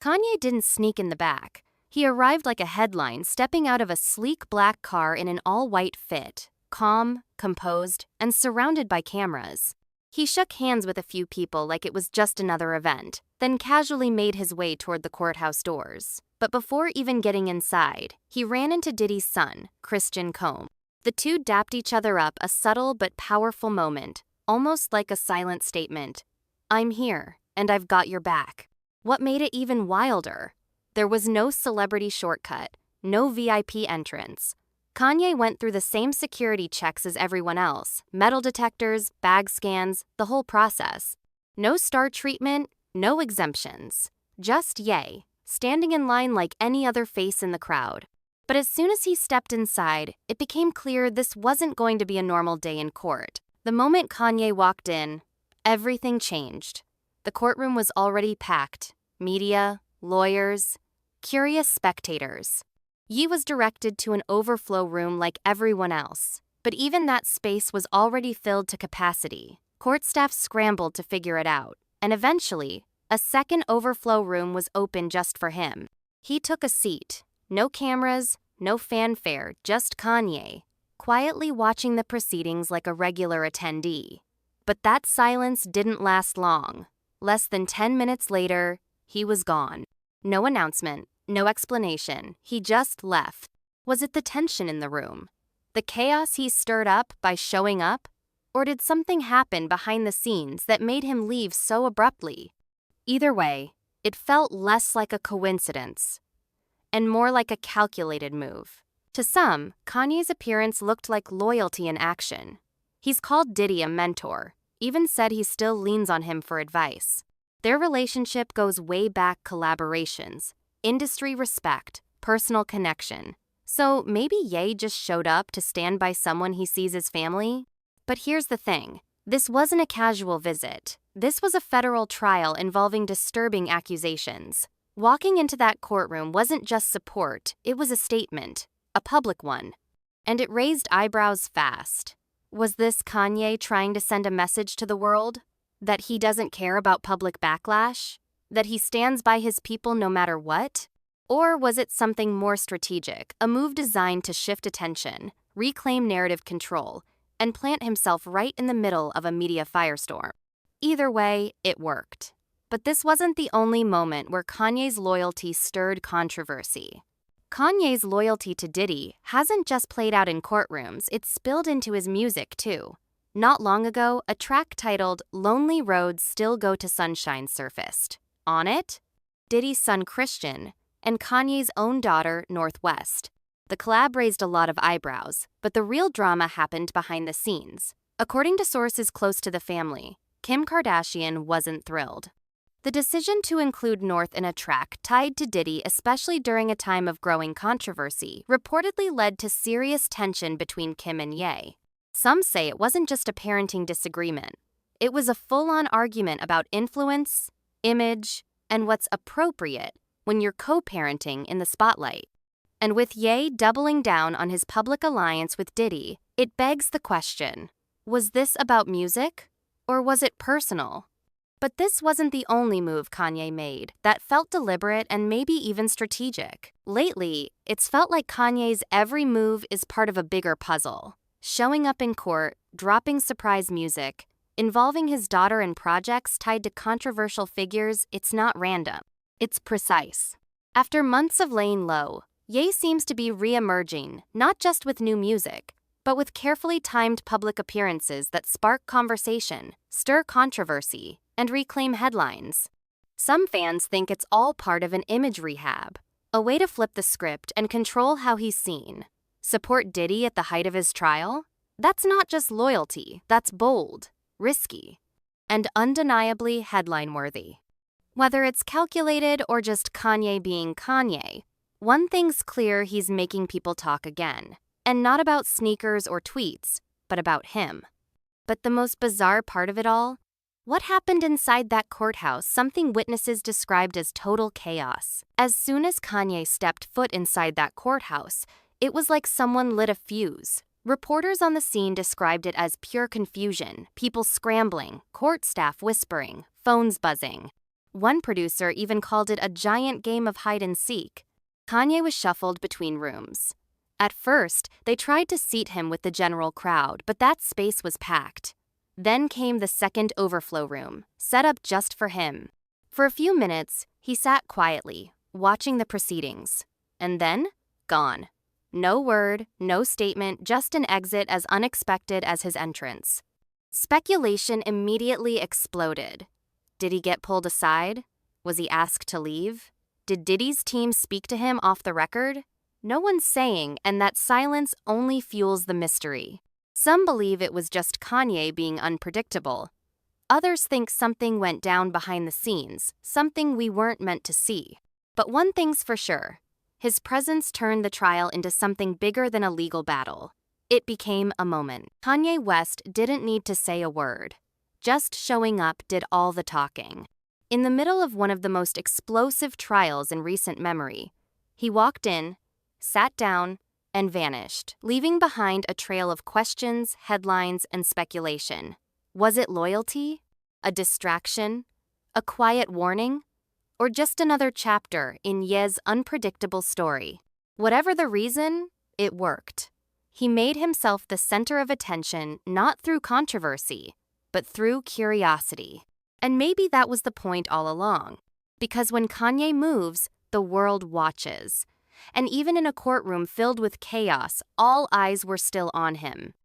Kanye didn't sneak in the back. He arrived like a headline, stepping out of a sleek black car in an all-white fit, calm, composed, and surrounded by cameras. He shook hands with a few people like it was just another event, then casually made his way toward the courthouse doors. But before even getting inside, he ran into Diddy's son, Christian Combe. The two dapped each other up, a subtle but powerful moment, almost like a silent statement. "I'm here, and I've got your back." What made it even wilder? There was no celebrity shortcut, no VIP entrance. Kanye went through the same security checks as everyone else, metal detectors, bag scans, the whole process. No star treatment, no exemptions. Just Ye, standing in line like any other face in the crowd. But as soon as he stepped inside, it became clear this wasn't going to be a normal day in court. The moment Kanye walked in, everything changed. The courtroom was already packed. Media, lawyers, curious spectators. Ye was directed to an overflow room like everyone else. But even that space was already filled to capacity. Court staff scrambled to figure it out. And eventually, a second overflow room was open just for him. He took a seat. No cameras, no fanfare, just Kanye, quietly watching the proceedings like a regular attendee. But that silence didn't last long. Less than 10 minutes later, he was gone. No announcement, no explanation. He just left. Was it the tension in the room? The chaos he stirred up by showing up? Or did something happen behind the scenes that made him leave so abruptly? Either way, it felt less like a coincidence and more like a calculated move. To some, Kanye's appearance looked like loyalty in action. He's called Diddy a mentor, even said he still leans on him for advice. Their relationship goes way back: collaborations, industry respect, personal connection. So maybe Ye just showed up to stand by someone he sees as family? But here's the thing. This wasn't a casual visit. This was a federal trial involving disturbing accusations. Walking into that courtroom wasn't just support, it was a statement, a public one. And it raised eyebrows fast. Was this Kanye trying to send a message to the world? That he doesn't care about public backlash? That he stands by his people no matter what? Or was it something more strategic, a move designed to shift attention, reclaim narrative control, and plant himself right in the middle of a media firestorm? Either way, it worked. But this wasn't the only moment where Kanye's loyalty stirred controversy. Kanye's loyalty to Diddy hasn't just played out in courtrooms, it's spilled into his music too. Not long ago, a track titled "Lonely Roads Still Go to Sunshine" surfaced. On it, Diddy's son Christian and Kanye's own daughter, Northwest. The collab raised a lot of eyebrows, but the real drama happened behind the scenes. According to sources close to the family, Kim Kardashian wasn't thrilled. The decision to include North in a track tied to Diddy, especially during a time of growing controversy, reportedly led to serious tension between Kim and Ye. Some say it wasn't just a parenting disagreement. It was a full-on argument about influence, image, and what's appropriate when you're co-parenting in the spotlight. And with Ye doubling down on his public alliance with Diddy, it begs the question, was this about music, or was it personal? But this wasn't the only move Kanye made that felt deliberate and maybe even strategic. Lately, it's felt like Kanye's every move is part of a bigger puzzle. Showing up in court, dropping surprise music, involving his daughter in projects tied to controversial figures, it's not random. It's precise. After months of laying low, Ye seems to be re-emerging, not just with new music, but with carefully timed public appearances that spark conversation, stir controversy, and reclaim headlines. Some fans think it's all part of an image rehab, a way to flip the script and control how he's seen. Support Diddy at the height of his trial? That's not just loyalty, that's bold, risky, and undeniably headline-worthy. Whether it's calculated or just Kanye being Kanye, one thing's clear: he's making people talk again. And not about sneakers or tweets, but about him. But the most bizarre part of it all? What happened inside that courthouse? Something witnesses described as total chaos. As soon as Kanye stepped foot inside that courthouse, it was like someone lit a fuse. Reporters on the scene described it as pure confusion, people scrambling, court staff whispering, phones buzzing. One producer even called it a giant game of hide and seek. Kanye was shuffled between rooms. At first, they tried to seat him with the general crowd, but that space was packed. Then came the second overflow room, set up just for him. For a few minutes, he sat quietly, watching the proceedings. And then, gone. No word, no statement, just an exit as unexpected as his entrance. Speculation immediately exploded. Did he get pulled aside? Was he asked to leave? Did Diddy's team speak to him off the record? No one's saying, and that silence only fuels the mystery. Some believe it was just Kanye being unpredictable. Others think something went down behind the scenes, something we weren't meant to see. But one thing's for sure. His presence turned the trial into something bigger than a legal battle. It became a moment. Kanye West didn't need to say a word. Just showing up did all the talking. In the middle of one of the most explosive trials in recent memory, he walked in, sat down, and vanished, leaving behind a trail of questions, headlines, and speculation. Was it loyalty? A distraction? A quiet warning? Or just another chapter in Ye's unpredictable story? Whatever the reason, it worked. He made himself the center of attention not through controversy, but through curiosity. And maybe that was the point all along. Because when Kanye moves, the world watches. And even in a courtroom filled with chaos, all eyes were still on him.